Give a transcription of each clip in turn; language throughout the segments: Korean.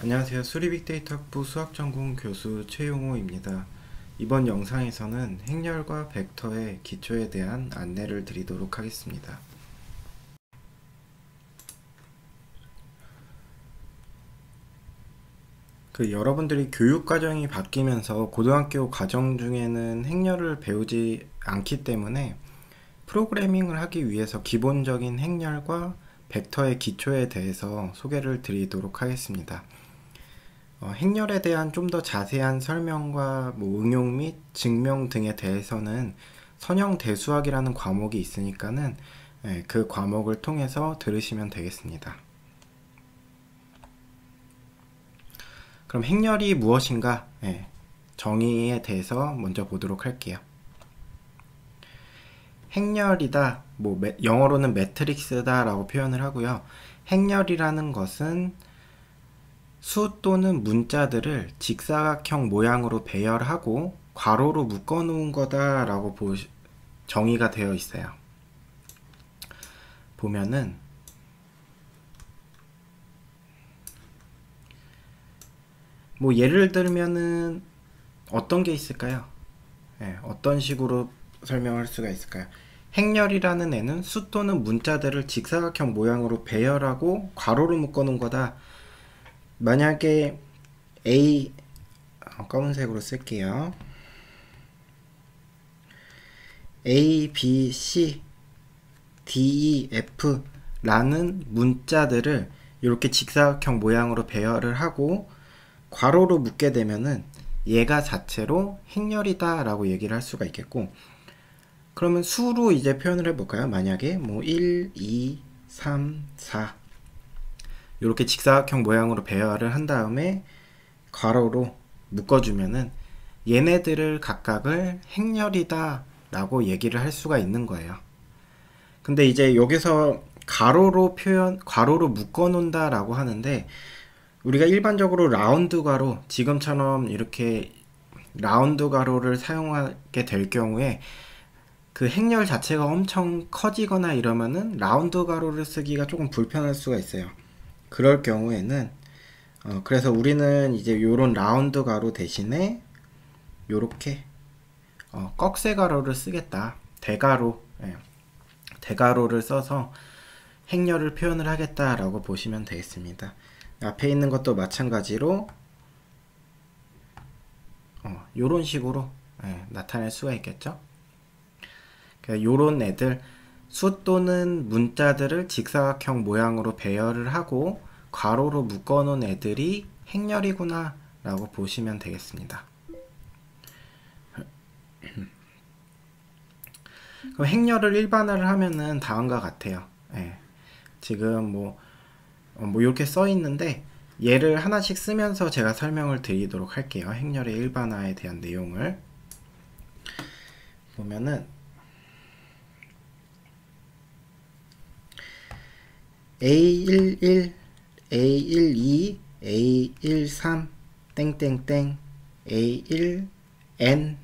안녕하세요. 수리빅데이터 학부 수학전공 교수 최용호입니다. 이번 영상에서는 행렬과 벡터의 기초에 대한 안내를 드리도록 하겠습니다. 여러분들이 교육과정이 바뀌면서 고등학교 과정 중에는 행렬을 배우지 않기 때문에 프로그래밍을 하기 위해서 기본적인 행렬과 벡터의 기초에 대해서 소개를 드리도록 하겠습니다. 행렬에 대한 좀 더 자세한 설명과 응용 및 증명 등에 대해서는 선형대수학이라는 과목이 있으니까는 그 과목을 통해서 들으시면 되겠습니다. 그럼 행렬이 무엇인가? 정의에 대해서 먼저 보도록 할게요. 행렬이다, 영어로는 매트릭스다 라고 표현을 하고요. 행렬이라는 것은 수 또는 문자들을 직사각형 모양으로 배열하고 괄호로 묶어 놓은 거다 라고 정의가 되어 있어요. 보면은 예를 들면은 어떤 게 있을까요? 어떤 식으로 설명할 수가 있을까요? 행렬이라는 애는 수 또는 문자들을 직사각형 모양으로 배열하고 괄호로 묶어 놓은 거다. 만약에 A, 검은색으로 쓸게요. A, B, C, D, E, F 라는 문자들을 이렇게 직사각형 모양으로 배열을 하고 괄호로 묶게 되면은 얘가 자체로 행렬이다 라고 얘기를 할 수가 있겠고, 그러면 수로 이제 표현을 해볼까요? 만약에 1, 2, 3, 4 이렇게 직사각형 모양으로 배열을 한 다음에 괄호로 묶어주면은 얘네들을 각각을 행렬이다 라고 얘기를 할 수가 있는 거예요. 근데 이제 여기서 괄호로 묶어 놓는다 라고 하는데, 우리가 일반적으로 라운드 괄호, 지금처럼 이렇게 라운드 괄호를 사용하게 될 경우에 그 행렬 자체가 엄청 커지거나 이러면은 라운드 괄호를 쓰기가 조금 불편할 수가 있어요. 그럴 경우에는 그래서 우리는 이제 요런 라운드 괄호 대신에 요렇게 꺽쇠 괄호를 쓰겠다. 대괄호를 써서 행렬을 표현을 하겠다라고 보시면 되겠습니다. 앞에 있는 것도 마찬가지로 요런 식으로 나타낼 수가 있겠죠. 그러니까 요런 애들, 수 또는 문자들을 직사각형 모양으로 배열을 하고 괄호로 묶어 놓은 애들이 행렬이구나 라고 보시면 되겠습니다. 그럼 행렬을 일반화를 하면은 다음과 같아요. 지금 이렇게 써 있는데 얘를 하나씩 쓰면서 제가 설명을 드리도록 할게요. 행렬의 일반화에 대한 내용을 보면은 A11, A12, A13, 땡땡땡, A1N,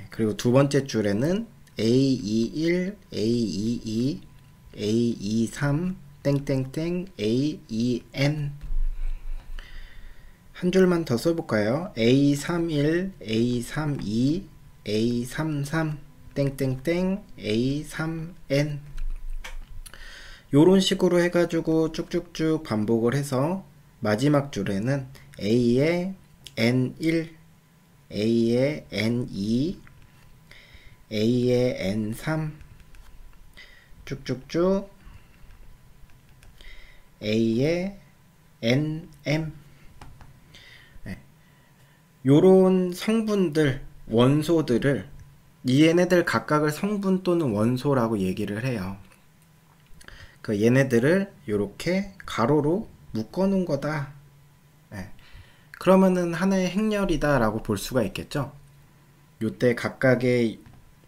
그리고 두 번째 줄에는 A21, A22, A23, 땡땡땡, A2N. 한 줄만 더 써볼까요? A31, A32, A33, 땡땡땡, A3N. 요런 식으로 해가지고 쭉쭉쭉 반복을 해서 마지막 줄에는 A의 N1, A의 N2, A의 N3 쭉쭉쭉 A의 NM. 요런 성분들, 원소들을 얘네들 각각을 성분 또는 원소라고 얘기를 해요. 얘네들을 이렇게 가로로 묶어 놓은 거다. 그러면은 하나의 행렬이다 라고 볼 수가 있겠죠. 요때 각각의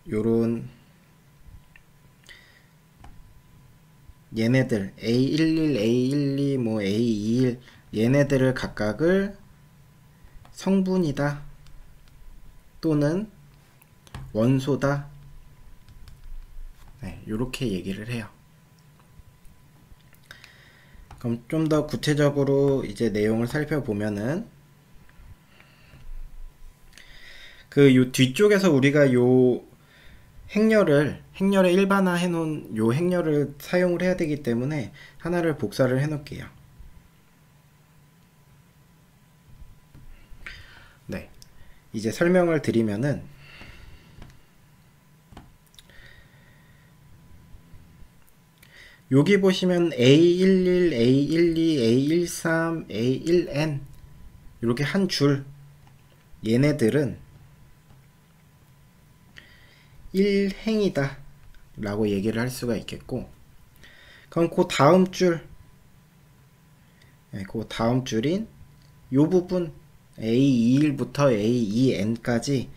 요런 얘네들 A11, A12, A21 얘네들을 각각을 성분이다 또는 원소다, 요렇게 얘기를 해요. 그럼 좀 더 구체적으로 이제 내용을 살펴보면은 그 요 뒤쪽에서 우리가 요 행렬에 일반화해 놓은 요 행렬을 사용을 해야 되기 때문에 하나를 복사를 해 놓을게요. 네. 이제 설명을 드리면은 여기 보시면 A11, A12, A13, A1N 이렇게 한 줄 얘네들은 1행이다 라고 얘기를 할 수가 있겠고, 그럼 그 다음 줄, 그 다음 줄인 요 부분 A21부터 A2N까지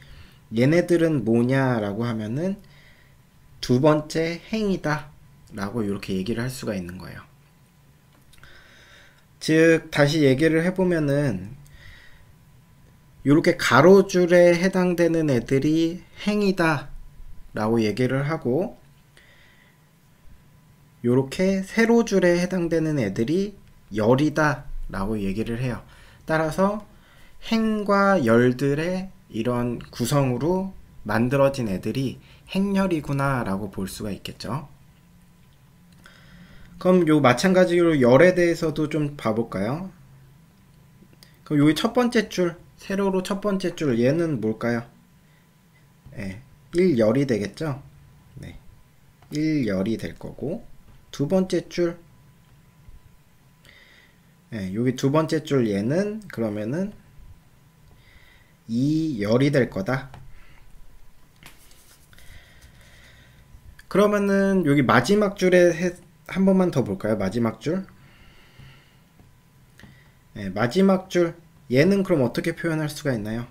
얘네들은 뭐냐 라고 하면은 두 번째 행이다 라고 이렇게 얘기를 할 수가 있는 거예요. 즉 다시 얘기를 해보면은 이렇게 가로줄에 해당되는 애들이 행이다 라고 얘기를 하고, 이렇게 세로줄에 해당되는 애들이 열이다 라고 얘기를 해요. 따라서 행과 열들의 이런 구성으로 만들어진 애들이 행열이구나 라고 볼 수가 있겠죠. 그럼 요 마찬가지로 열에 대해서도 좀 봐볼까요? 그럼 여기 첫 번째 줄, 세로로 첫 번째 줄, 얘는 뭘까요? 네, 1열이 되겠죠? 네, 1열이 될 거고, 두 번째 줄, 네, 여기 두 번째 줄 얘는 그러면은 2열이 될 거다. 그러면은 여기 마지막 줄에 한 번만 더 볼까요? 마지막 줄. 네, 마지막 줄 얘는 그럼 어떻게 표현할 수가 있나요?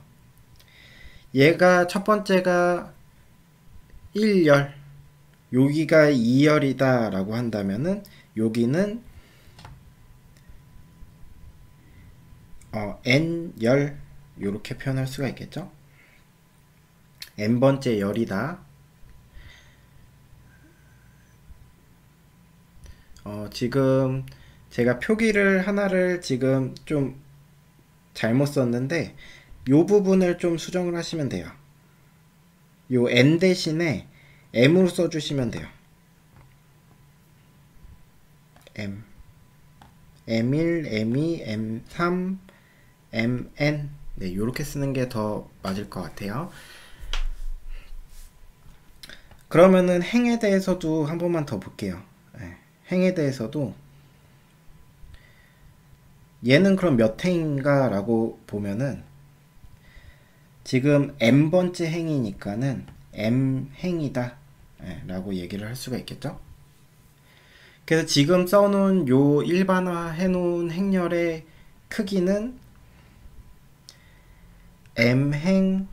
얘가 첫 번째가 1열, 여기가 2열이다 라고 한다면은 여기는 n열 이렇게 표현할 수가 있겠죠. n번째 열이다. 지금 제가 표기를 하나를 지금 좀 잘못 썼는데 요 부분을 좀 수정을 하시면 돼요. 요 n 대신에 m으로 써주시면 돼요. m, m1, m2, m3, mn. 네, 요렇게 쓰는 게 더 맞을 것 같아요. 그러면은 행에 대해서도 한 번만 더 볼게요. 네, 행에 대해서도 얘는 그럼 몇 행인가 라고 보면은 지금 m번째 행이니까는 m행이다 라고 얘기를 할 수가 있겠죠. 그래서 지금 써놓은 요 일반화 해놓은 행렬의 크기는 m행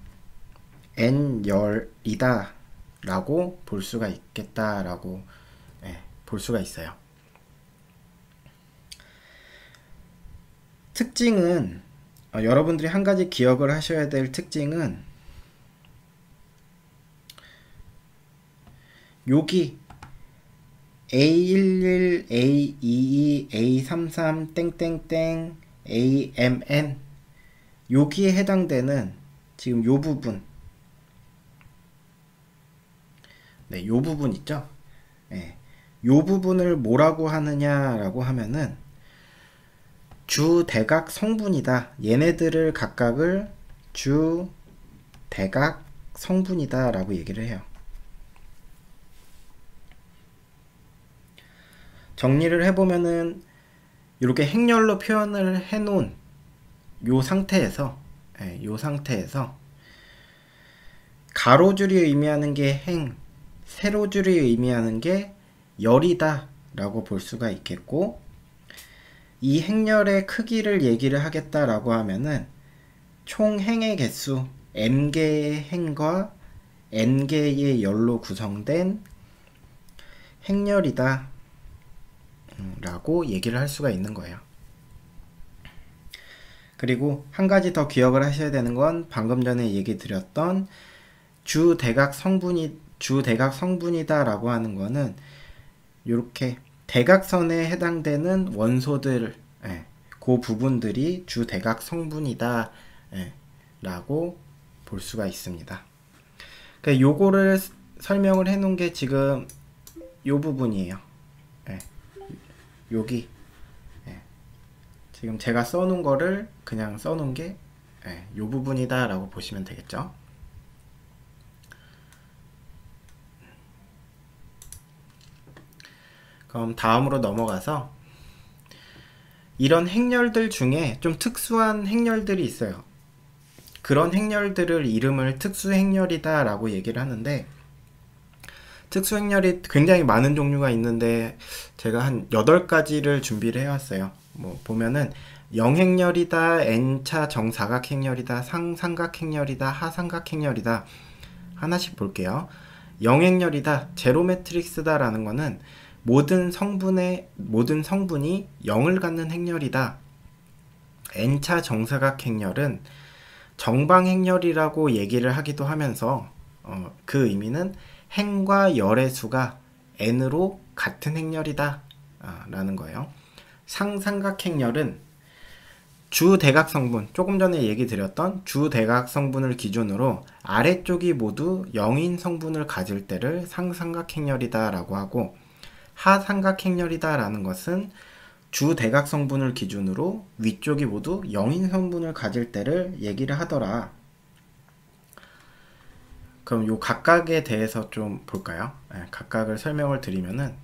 n열이다 라고 볼 수가 있겠다 라고 볼 수가 있어요. 특징은 여러분들이 한 가지 기억을 하셔야 될 특징은 여기 A11, A22, A33, 땡땡땡, AMN 여기에 해당되는 지금 요 부분, 네, 요 부분 있죠? 네, 요 부분을 뭐라고 하느냐라고 하면은 주대각 성분이다. 얘네들을 각각을 주대각 성분이다 라고 얘기를 해요. 정리를 해보면은 이렇게 행렬로 표현을 해놓은 요 상태에서 가로줄이 의미하는 게 행, 세로줄이 의미하는 게 열이다 라고 볼 수가 있겠고, 이 행렬의 크기를 얘기를 하겠다라고 하면은 총 행의 개수 n개의 행과 n개의 열로 구성된 행렬이다 라고 얘기를 할 수가 있는 거예요. 그리고 한 가지 더 기억을 하셔야 되는 건 방금 전에 얘기 드렸던 주대각 성분이다 라고 하는 거는 이렇게 대각선에 해당되는 원소들, 그 부분들이 주대각 성분이다 라고 볼 수가 있습니다. 그러니까 요거를 설명을 해 놓은 게 지금 요 부분이에요. 여기 지금 제가 써놓은 거를 그냥 써놓은 게 요 부분이다 라고 보시면 되겠죠. 그럼 다음으로 넘어가서 이런 행렬들 중에 좀 특수한 행렬들이 있어요. 그런 행렬들을 이름을 특수행렬이다 라고 얘기를 하는데, 특수행렬이 굉장히 많은 종류가 있는데 제가 한 8가지를 준비를 해왔어요. 뭐 보면은 영행렬이다, n차 정사각행렬이다, 상삼각행렬이다, 하삼각행렬이다. 하나씩 볼게요. 영행렬이다, 제로 매트릭스다 라는 거는 모든 성분이 0을 갖는 행렬이다. n차 정사각행렬은 정방행렬이라고 얘기를 하기도 하면서 그 의미는 행과 열의 수가 n으로 같은 행렬이다 라는 거예요. 상삼각행렬은 주대각 성분, 조금 전에 얘기 드렸던 주대각 성분을 기준으로 아래쪽이 모두 0인 성분을 가질 때를 상삼각행렬이다 라고 하고, 하삼각행렬이다 라는 것은 주대각 성분을 기준으로 위쪽이 모두 0인 성분을 가질 때를 얘기를 하더라. 그럼 요 각각에 대해서 좀 볼까요? 각각을 설명을 드리면은,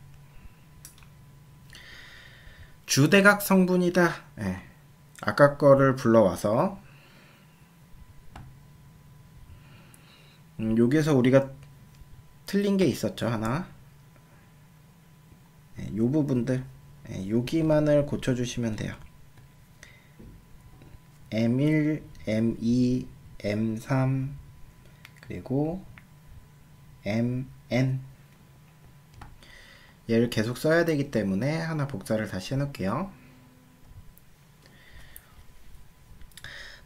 주대각 성분이다. 아까 거를 불러와서 여기에서 우리가 틀린 게 있었죠, 하나. 요 부분들 여기만을 고쳐주시면 돼요. M1, M2, M3 그리고 MN, 얘를 계속 써야 되기 때문에 하나 복사를 다시 해놓을게요.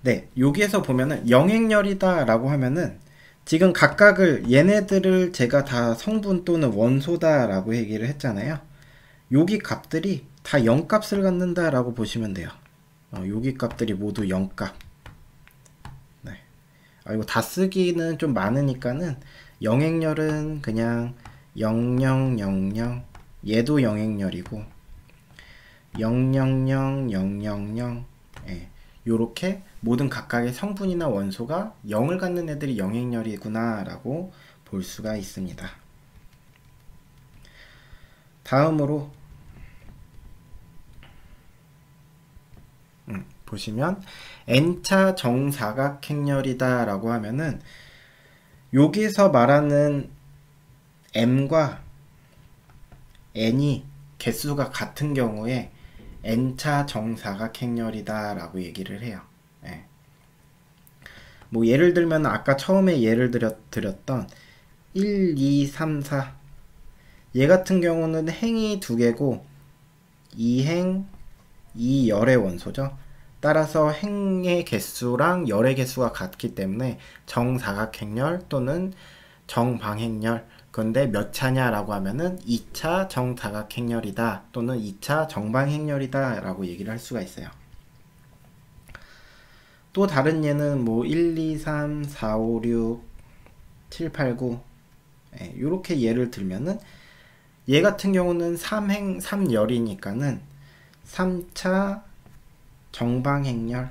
네, 여기에서 보면은 영행렬이다 라고 하면은 지금 각각을, 얘네들을 제가 다 성분 또는 원소다 라고 얘기를 했잖아요. 여기 값들이 다 0값을 갖는다 라고 보시면 돼요. 여기 값들이 모두 0값. 네. 이거 다 쓰기는 좀 많으니까는 영행렬은 그냥 0000, 얘도 영행렬이고 000, 000, 요렇게 모든 각각의 성분이나 원소가 0을 갖는 애들이 영행렬이구나 라고 볼 수가 있습니다. 다음으로 보시면 n차 정사각행렬이다 라고 하면은 여기서 말하는 m과 n이 개수가 같은 경우에 n차 정사각행렬이다 라고 얘기를 해요. 뭐 예를 들면 아까 처음에 예를 드렸던 1, 2, 3, 4, 얘 같은 경우는 행이 2개고 2행, 2열의 원소죠. 따라서 행의 개수랑 열의 개수가 같기 때문에 정사각행렬 또는 정방행렬, 그런데 몇 차냐 라고 하면은 2차 정사각행렬이다 또는 2차 정방행렬이다 라고 얘기를 할 수가 있어요. 또 다른 예는 뭐 1, 2, 3, 4, 5, 6, 7, 8, 9 요렇게 예를 들면은 얘 같은 경우는 3행 3열이니까는 3차 정방행렬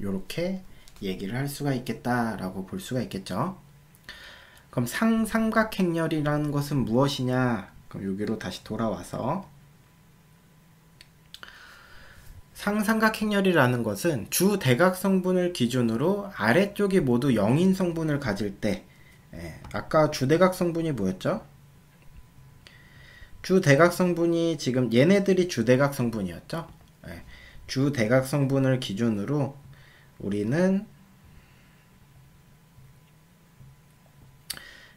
요렇게 얘기를 할 수가 있겠다 라고 볼 수가 있겠죠. 그럼 상삼각행렬이라는 것은 무엇이냐? 그럼 여기로 다시 돌아와서 상삼각행렬이라는 것은 주대각 성분을 기준으로 아래쪽이 모두 0인 성분을 가질 때, 아까 주대각 성분이 뭐였죠? 주대각 성분이 지금 얘네들이 주대각 성분이었죠? 주대각 성분을 기준으로 우리는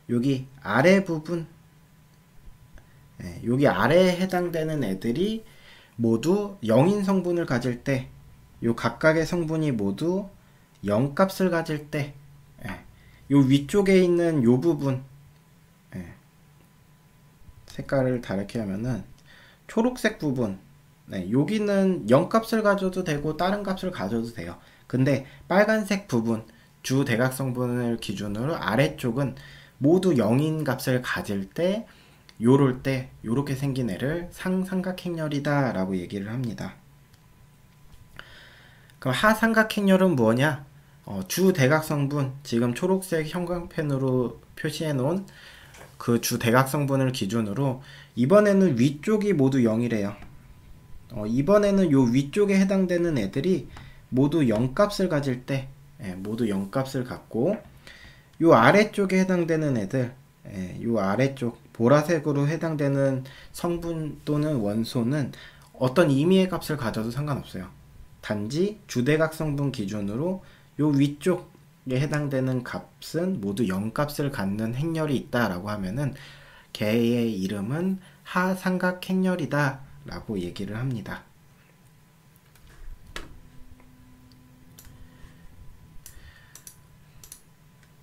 여기 아래 부분, 여기 아래에 해당되는 애들이 모두 0인 성분을 가질 때, 요 각각의 성분이 모두 0값을 가질 때, 요 위쪽에 있는 요 부분, 색깔을 다르게 하면은 초록색 부분, 네, 여기는 0값을 가져도 되고 다른 값을 가져도 돼요. 근데 빨간색 부분, 주 대각성분을 기준으로 아래쪽은 모두 0인 값을 가질 때 요럴 때 요렇게 생긴 애를 상삼각행렬이다 라고 얘기를 합니다. 그럼 하삼각행렬은 뭐냐? 주 대각성분, 지금 초록색 형광펜으로 표시해 놓은 그 주 대각성분을 기준으로 이번에는 위쪽이 모두 0이래요. 이번에는 요 위쪽에 해당되는 애들이 모두 0값을 가질 때, 모두 0값을 갖고 요 아래쪽에 해당되는 애들, 요 아래쪽 보라색으로 해당되는 성분 또는 원소는 어떤 임의의 값을 가져도 상관없어요. 단지 주대각성분 기준으로 요 위쪽에 해당되는 값은 모두 0값을 갖는 행렬이 있다라고 하면은 걔의 이름은 하삼각행렬이다 라고 얘기를 합니다.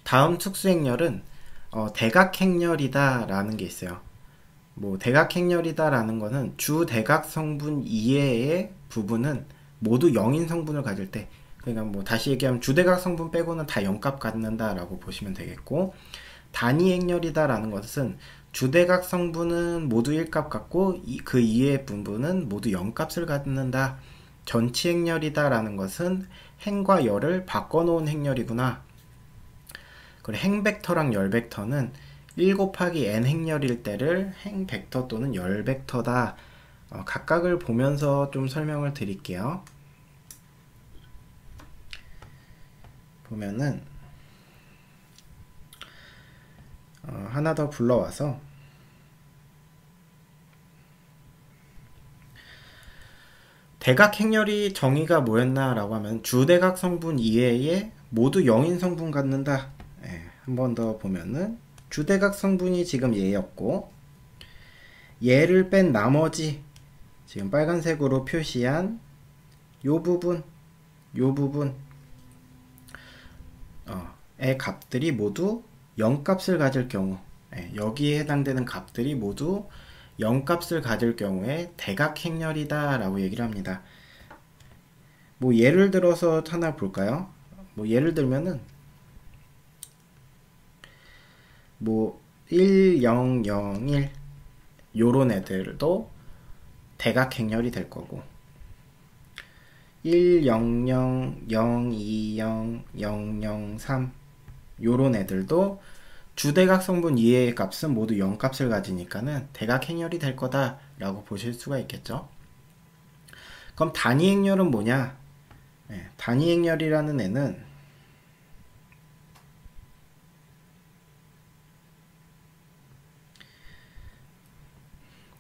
다음 특수행렬은 대각행렬이다 라는 게 있어요. 뭐 대각행렬이다 라는 거는 주대각성분 이외의 부분은 모두 0인 성분을 가질 때, 그러니까 뭐 다시 얘기하면 주대각성분 빼고는 다 0값 갖는다 라고 보시면 되겠고, 단위행렬이다 라는 것은 주대각성분은 모두 1값 갖고 그 이외의 부분은 모두 0값을 갖는다. 전치행렬이다 라는 것은 행과 열을 바꿔놓은 행렬이구나. 그리고 행벡터랑 열벡터는 1 곱하기 n 행렬일 때를 행벡터 또는 열벡터다. 각각을 보면서 좀 설명을 드릴게요. 보면은 하나 더 불러와서 대각행렬이 정의가 뭐였나 라고 하면 주대각 성분 이외에 모두 0인 성분 갖는다. 한 번 더 보면은 주대각 성분이 지금 얘였고, 얘를 뺀 나머지 지금 빨간색으로 표시한 요 부분 의 값들이 모두 0값을 가질 경우, 여기에 해당되는 값들이 모두 0값을 가질 경우에 대각행렬이다 라고 얘기를 합니다. 뭐 예를 들어서 하나 볼까요? 뭐 예를 들면은 뭐 1, 0, 0, 1 요런 애들도 대각행렬이 될 거고, 1, 0, 0, 0, 2, 0, 0, 0, 3 요런 애들도 주대각 성분 이외의 값은 모두 0값을 가지니까는 대각행렬이 될 거다 라고 보실 수가 있겠죠. 그럼 단위행렬은 뭐냐? 단위행렬이라는 애는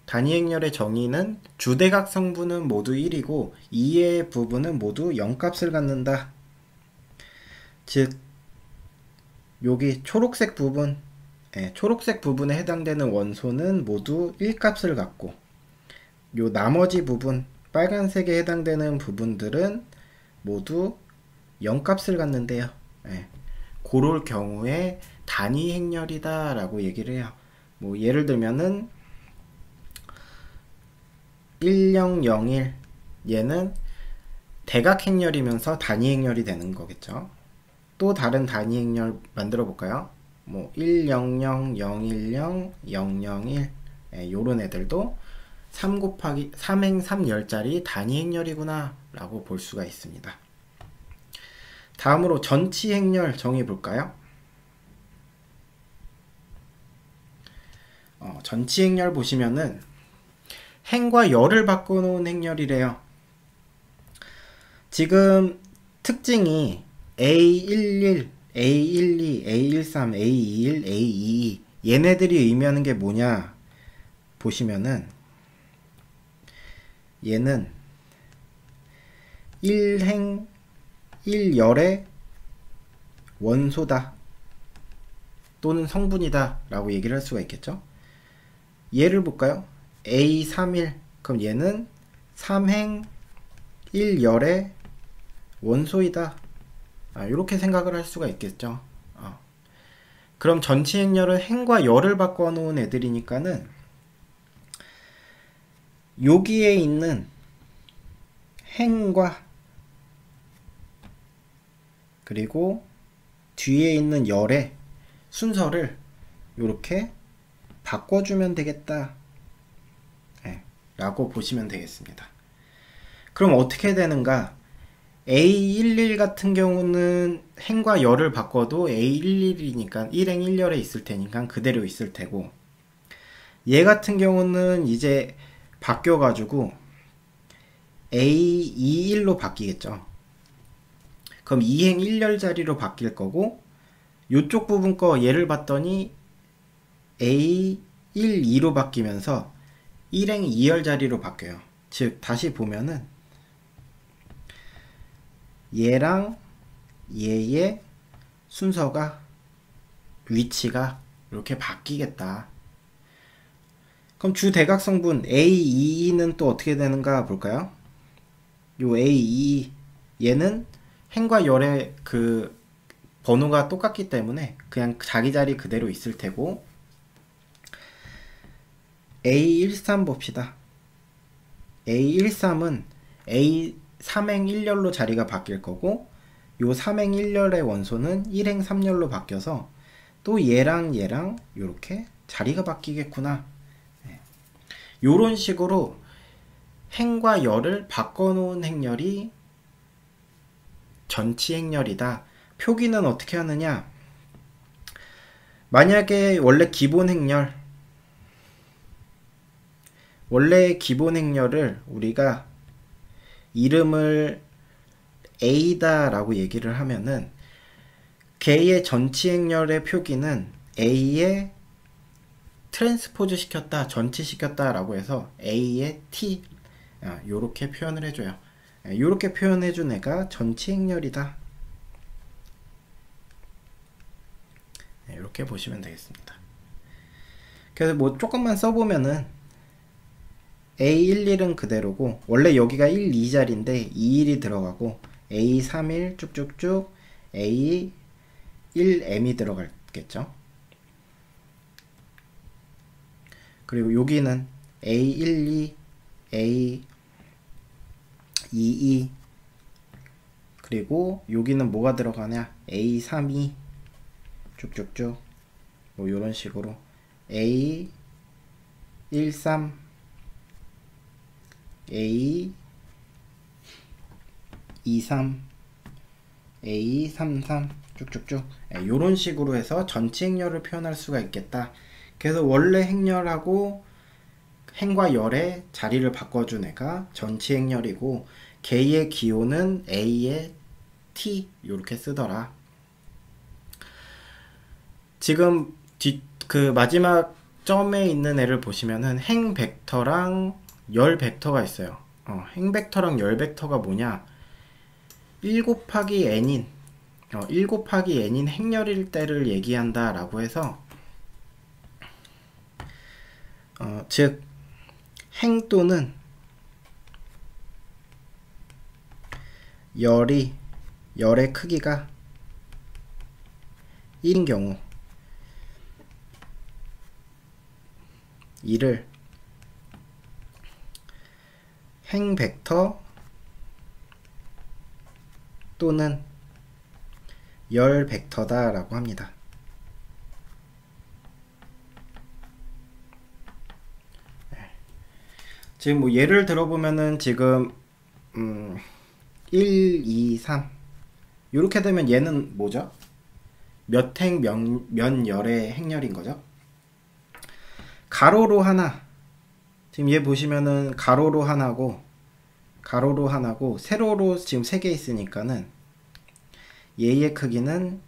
단위행렬의 정의는 주대각 성분은 모두 1이고 이외의 부분은 모두 0값을 갖는다. 즉 여기 초록색 부분, 초록색 부분에 해당되는 원소는 모두 1값을 갖고, 요 나머지 부분, 빨간색에 해당되는 부분들은 모두 0값을 갖는데요. 그럴 경우에 단위행렬이다 라고 얘기를 해요. 뭐 예를 들면은 1001 얘는 대각행렬이면서 단위행렬이 되는 거겠죠. 또 다른 단위행렬 만들어 볼까요? 뭐 100, 010, 001 요런 애들도 3 곱하기 3행 3열짜리 단위행렬이구나 라고 볼 수가 있습니다. 다음으로 전치행렬 정의 볼까요? 전치행렬 보시면은 행과 열을 바꿔놓은 행렬이래요. 지금 특징이 A11, A12, A13, A21, A22 얘네들이 의미하는 게 뭐냐 보시면은 얘는 1행 1열의 원소다 또는 성분이다 라고 얘기를 할 수가 있겠죠. 얘를 볼까요? A31 그럼 얘는 3행 1열의 원소이다. 이렇게 생각을 할 수가 있겠죠. 그럼 전치행렬은 행과 열을 바꿔 놓은 애들이니까는 여기에 있는 행과 그리고 뒤에 있는 열의 순서를 이렇게 바꿔주면 되겠다, 네, 라고 보시면 되겠습니다. 그럼 어떻게 되는가? A11 같은 경우는 행과 열을 바꿔도 A11이니까 1행 1열에 있을 테니까 그대로 있을 테고, 얘 같은 경우는 이제 바뀌어 가지고 A21로 바뀌겠죠. 그럼 2행 1열 자리로 바뀔 거고, 요쪽 부분 거 얘를 봤더니 A12로 바뀌면서 1행 2열 자리로 바뀌어요. 즉 다시 보면은 얘랑 얘의 순서가, 위치가 이렇게 바뀌겠다. 그럼 주대각성분 A22는 또 어떻게 되는가 볼까요? 요 A22 얘는 행과 열의 그 번호가 똑같기 때문에 그냥 자기 자리 그대로 있을 테고, A13 봅시다. A13은 A3행 1열로 자리가 바뀔 거고, 요 3행 1열의 원소는 1행 3열로 바뀌어서 또 얘랑 얘랑 요렇게 자리가 바뀌겠구나. 요런 식으로 행과 열을 바꿔놓은 행렬이 전치 행렬이다. 표기는 어떻게 하느냐? 만약에 원래 기본 행렬을 우리가 이름을 A다 라고 얘기를 하면은 걔의 전치 행렬의 표기는 A에 트랜스포즈 시켰다, 전치시켰다 라고 해서 A의 T, 요렇게 표현을 해줘요. 요렇게 표현해준 애가 전치 행렬이다. 이렇게 보시면 되겠습니다. 그래서 뭐 조금만 써보면은 A11은 그대로고, 원래 여기가 1, 2자리인데 21이 들어가고 A31 쭉쭉쭉 A1M이 들어갔겠죠. 그리고 여기는 A12, A22, 그리고 여기는 뭐가 들어가냐? A32 쭉쭉쭉 뭐 요런 식으로 A13, A23, A33 쭉쭉쭉 요런 식으로 해서 전치 행렬을 표현할 수가 있겠다. 그래서 원래 행렬하고 행과 열의 자리를 바꿔준 애가 전치 행렬이고, 걔의 기호는 A의 T 요렇게 쓰더라. 지금 그 마지막 점에 있는 애를 보시면은 행 벡터랑 열 벡터가 있어요. 행 벡터랑 열 벡터가 뭐냐? 1 곱하기 n인 1 곱하기 n인 행렬일 때를 얘기한다 라고 해서, 즉 행 또는 열의 크기가 1인 경우, 이를 행 벡터 또는 열 벡터다 라고 합니다. 지금 뭐 예를 들어보면은 지금 1, 2, 3 이렇게 되면 얘는 뭐죠? 몇 행 몇 열의 행렬인 거죠? 가로로 하나, 지금 얘 보시면은 가로로 하나고 세로로 지금 3개 있으니까는 얘의 크기는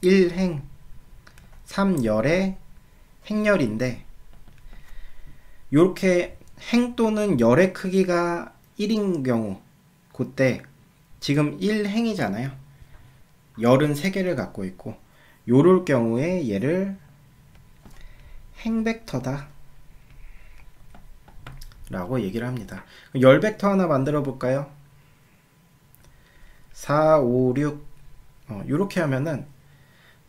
1행 3열의 행렬인데, 요렇게 행 또는 열의 크기가 1인 경우, 그때 지금 1행이잖아요. 열은 3개를 갖고 있고, 요럴 경우에 얘를 행벡터다 라고 얘기를 합니다. 열 벡터 하나 만들어 볼까요? 4, 5, 6 요렇게 하면은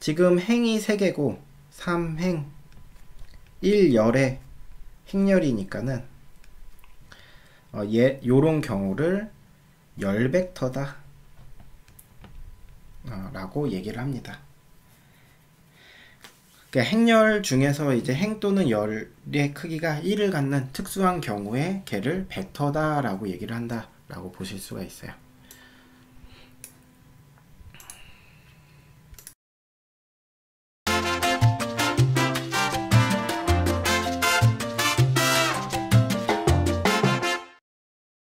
지금 행이 3개고 3행 1열의 행렬이니까는 요런 경우를 열 벡터다 라고 얘기를 합니다. 그러니까 행열 중에서 이제 행 또는 열의 크기가 1을 갖는 특수한 경우에 걔를 벡터다 라고 얘기를 한다 라고 보실 수가 있어요.